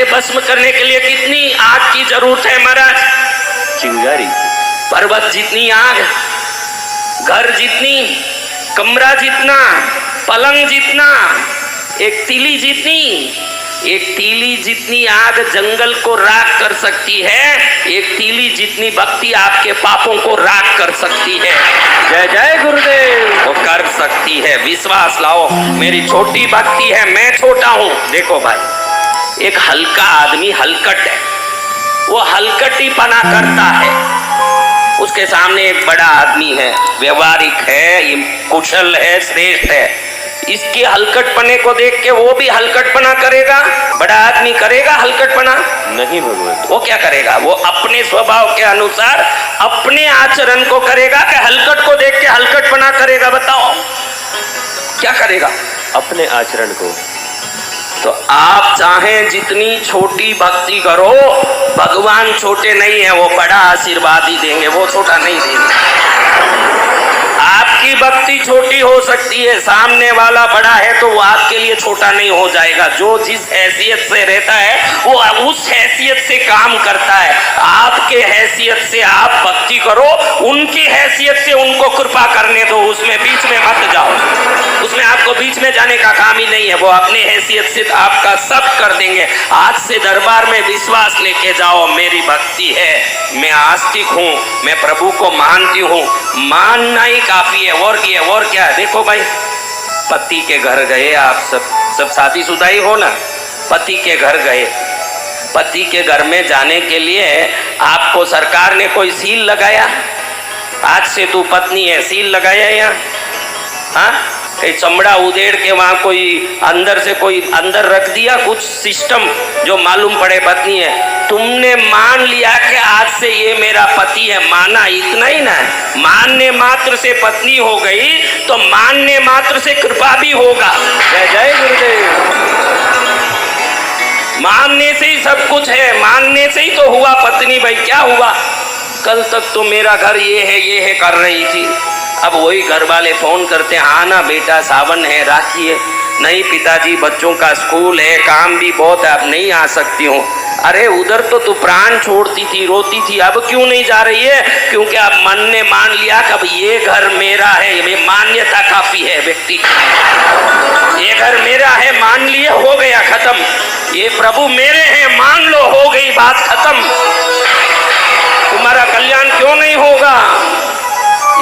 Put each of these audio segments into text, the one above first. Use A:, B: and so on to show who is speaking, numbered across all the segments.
A: के भस्म करने के लिए कितनी आग की जरूरत है महाराज?
B: चिंगारी।
A: पर्वत जितनी आग, घर जितनी, कमरा जितना, पलंग जितना, एक तीली जितनी आग जंगल को राख कर सकती है, एक तीली जितनी भक्ति आपके पापों को राख कर सकती है।
B: जय जय गुरुदेव।
A: वो कर सकती है, विश्वास लाओ। मेरी छोटी भक्ति है, मैं छोटा हूं। देखो भाई, एक हल्का आदमी हलकट है, वो हलकटीपना करता है। उसके सामने एक बड़ा आदमी है, व्यवहारिक है, कुशल है, श्रेष्ठ है। इसके हलकटपने को देख के वो भी हलकटपना करेगा? बड़ा आदमी करेगा हलकटपना?
B: नहीं भगवान।
A: वो क्या करेगा? वो अपने स्वभाव के अनुसार अपने आचरण को करेगा कि हलकट को देख के हलकटपना करेगा? बताओ क्या करेगा?
B: अपने आचरण को।
A: तो आप चाहें जितनी छोटी भक्ति करो, भगवान छोटे नहीं है, वो बड़ा आशीर्वाद ही देंगे, वो छोटा नहीं देंगे। आपकी भक्ति छोटी हो सकती है, सामने वाला बड़ा है तो वो आपके लिए छोटा नहीं हो जाएगा। जो जिस हैसियत से रहता है वो उस हैसियत से काम करता है। आपके हैसियत से आप भक्ति करो, उनकी हैसियत से उनको कृपा करने दो, उसमें बीच में मत जाओ। उसमें आपको बीच में जाने का काम ही नहीं है। वो अपने हैसियत से आपका सब कर देंगे। आज से दरबार में विश्वास लेके जाओ, मेरी भक्ति है, मैं आस्तिक हूँ, मैं प्रभु को मानती हूँ। मानना ही काफी है, और क्या है? देखो भाई, पति के घर गए आप, सब शादीशुदा ही हो ना, पति के घर गए। पति के घर में जाने के लिए आपको सरकार ने कोई सील लगाया? आज से तू पत्नी है, सील लगाया यहाँ? हाँ, कहीं चमड़ा उधेड़ के वहां कोई अंदर से कोई अंदर रख दिया कुछ सिस्टम जो मालूम पड़े पत्नी है? तुमने मान लिया कि आज से ये मेरा पति है, माना, इतना ही ना। मानने मात्र से पत्नी हो गई तो मानने मात्र से कृपा भी होगा।
B: जय जय गुरुदेव।
A: मानने से ही सब कुछ है, मानने से ही तो हुआ पत्नी। भाई क्या हुआ? कल तक तो मेरा घर ये है कर रही थी, अब वही घर वाले फोन करते हैं, हाँ ना बेटा सावन है, राखी है। नहीं पिताजी, बच्चों का स्कूल है, काम भी बहुत है, अब नहीं आ सकती हूँ। अरे उधर तो तू प्राण छोड़ती थी, रोती थी, अब क्यों नहीं जा रही है? क्योंकि अब मन ने मान लिया कि अब ये घर मेरा है। ये मान्यता काफी है व्यक्ति, ये घर मेरा है, मान लिए, हो गया खत्म। ये प्रभु मेरे हैं, मान लो, हो गई बात खत्म। तुम्हारा कल्याण क्यों नहीं होगा?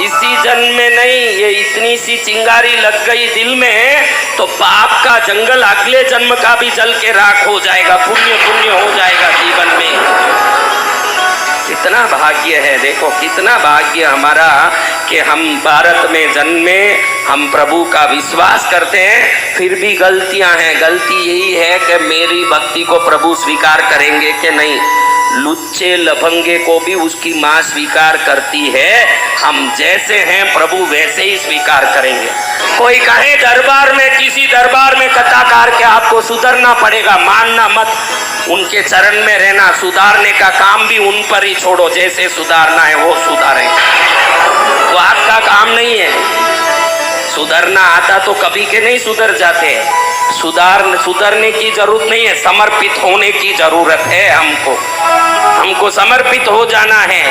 A: इसी जन्म में नहीं, ये इतनी सी चिंगारी लग गई दिल में तो पाप का जंगल अगले जन्म का भी जल के राख हो जाएगा, पुण्य हो जाएगा जीवन में। कितना भाग्य है, देखो कितना भाग्य हमारा कि हम भारत में जन्मे, हम प्रभु का विश्वास करते हैं, फिर भी गलतियां हैं। गलती यही है कि मेरी भक्ति को प्रभु स्वीकार करेंगे कि नहीं। लुच्चे लफंगे को भी उसकी माँ स्वीकार करती है। हम जैसे हैं प्रभु वैसे ही स्वीकार करेंगे। कोई कहे दरबार में, किसी दरबार में कथाकार के आपको सुधरना पड़ेगा, मानना मत, उनके चरण में रहना, सुधारने का काम भी उन पर ही छोड़ो, जैसे सुधारना है वो सुधारें, वो आपका काम नहीं है। सुधरना आता तो कभी के नहीं सुधर जाते। सुधरने की जरूरत नहीं है, समर्पित होने की जरूरत है। हमको समर्पित हो जाना है।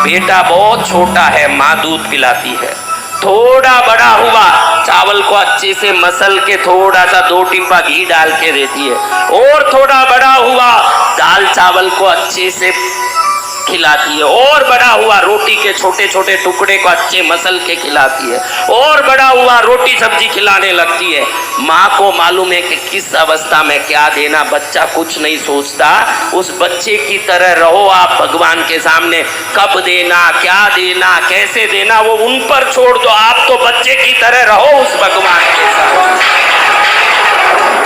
A: बेटा बहुत छोटा है, माँ दूध पिलाती है, थोड़ा बड़ा हुआ चावल को अच्छे से मसल के थोड़ा सा 2 टिब्बा घी डाल के देती है, और थोड़ा बड़ा हुआ दाल चावल को अच्छे से खिलाती है, और बड़ा हुआ रोटी के छोटे छोटे टुकड़े को अच्छे मसल के खिलाती है, और बड़ा हुआ रोटी सब्जी खिलाने लगती है। माँ को मालूम है कि किस अवस्था में क्या देना, बच्चा कुछ नहीं सोचता। उस बच्चे की तरह रहो आप भगवान के सामने, कब देना, क्या देना, कैसे देना वो उन पर छोड़ दो। आप तो बच्चे की तरह रहो उस भगवान के साथ,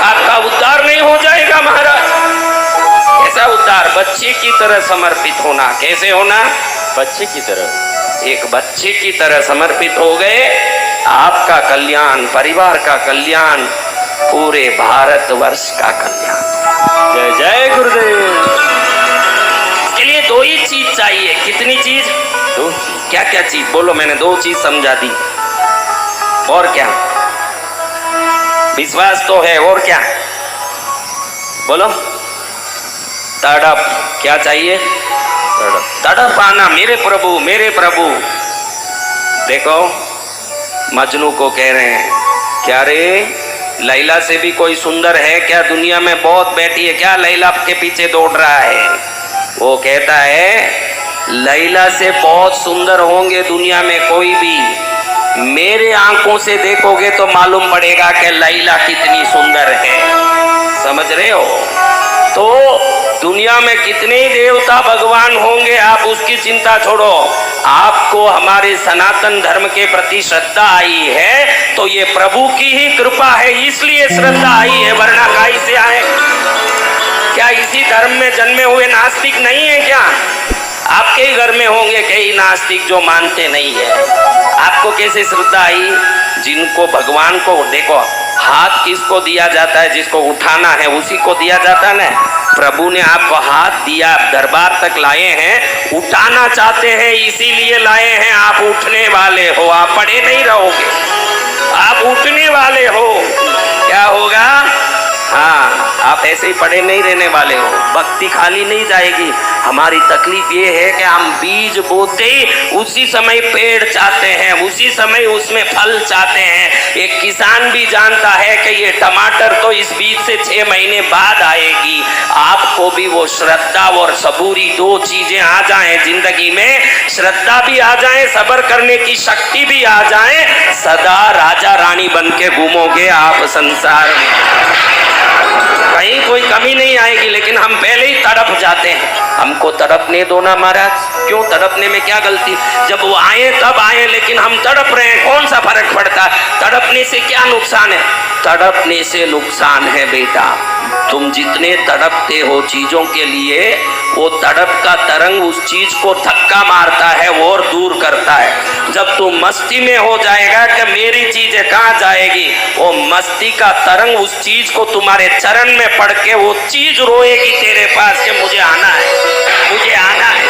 A: आपका उद्धार नहीं हो जाएगा महाराज। कैसा उद्धार? बच्चे की तरह समर्पित होना। कैसे होना?
B: बच्चे की तरह।
A: एक बच्चे की तरह समर्पित हो गए, आपका कल्याण, परिवार का कल्याण, पूरे भारतवर्ष का कल्याण।
B: जय जय गुरुदेव।
A: इसके लिए 2 ही चीज चाहिए। कितनी चीज?
B: 2 चीज।
A: क्या क्या चीज? बोलो, मैंने 2 चीज समझा दी। और क्या? विश्वास तो है, और क्या? बोलो। तड़प, क्या चाहिए? तड़प आना, मेरे प्रभु मेरे प्रभु। देखो मजनू को कह रहे हैं, क्या रे लैला से भी कोई सुंदर है क्या दुनिया में? बहुत बैठी है क्या लैला के पीछे दौड़ रहा है? वो कहता है लैला से बहुत सुंदर होंगे दुनिया में कोई भी, मेरे आंखों से देखोगे तो मालूम पड़ेगा कि लैला कितनी सुंदर है। समझ रहे हो? तो दुनिया में कितने देवता भगवान होंगे, आप उसकी चिंता छोड़ो। आपको हमारे सनातन धर्म के प्रति श्रद्धा आई है तो ये प्रभु की ही कृपा है, इसलिए श्रद्धा आई है, वरना काहे से आए? क्या इसी धर्म में जन्मे हुए नास्तिक नहीं है क्या? आपके ही घर में होंगे कई नास्तिक जो मानते नहीं है। आपको कैसे श्रद्धा आई? जिनको भगवान को देखो, हाथ किसको दिया जाता है? जिसको उठाना है उसी को दिया जाता है ना। प्रभु ने आपको हाथ दिया, दरबार तक लाए हैं, उठाना चाहते हैं इसीलिए लाए हैं। आप उठने वाले हो, आप पड़े नहीं रहोगे, आप उठने वाले हो। क्या होगा? हाँ, आप ऐसे ही पड़े नहीं रहने वाले हो, भक्ति खाली नहीं जाएगी। हमारी तकलीफ ये है कि हम बीज बोते ही उसी समय पेड़ चाहते हैं, उसी समय उसमें फल चाहते हैं। एक किसान भी जानता है कि ये टमाटर तो इस बीज से 6 महीने बाद आएगी। आपको भी वो श्रद्धा और सबूरी, दो चीजें आ जाएं जिंदगी में, श्रद्धा भी आ जाए, सब्र करने की शक्ति भी आ जाए, सदा राजा रानी बन के घूमोगे आप संसार में, कहीं कोई कमी नहीं आएगी। लेकिन हम पहले ही तड़प जाते हैं। हमको तड़पने दो ना महाराज। क्यों? तड़पने में क्या गलती? जब वो आए तब आए, लेकिन हम तड़प रहे हैं, कौन सा फर्क पड़ता है? तड़पने से क्या नुकसान है? तड़पने से नुकसान है बेटा, तुम जितने तड़पते हो चीजों के लिए, वो तड़प का तरंग उस चीज को धक्का मारता है और दूर करता है। जब तुम मस्ती में हो जाएगा कि मेरी चीज कहाँ जाएगी, वो मस्ती का तरंग उस चीज को तुम्हारे चरण में पड़ के वो चीज रोएगी तेरे पास कि मुझे आना है, मुझे आना है।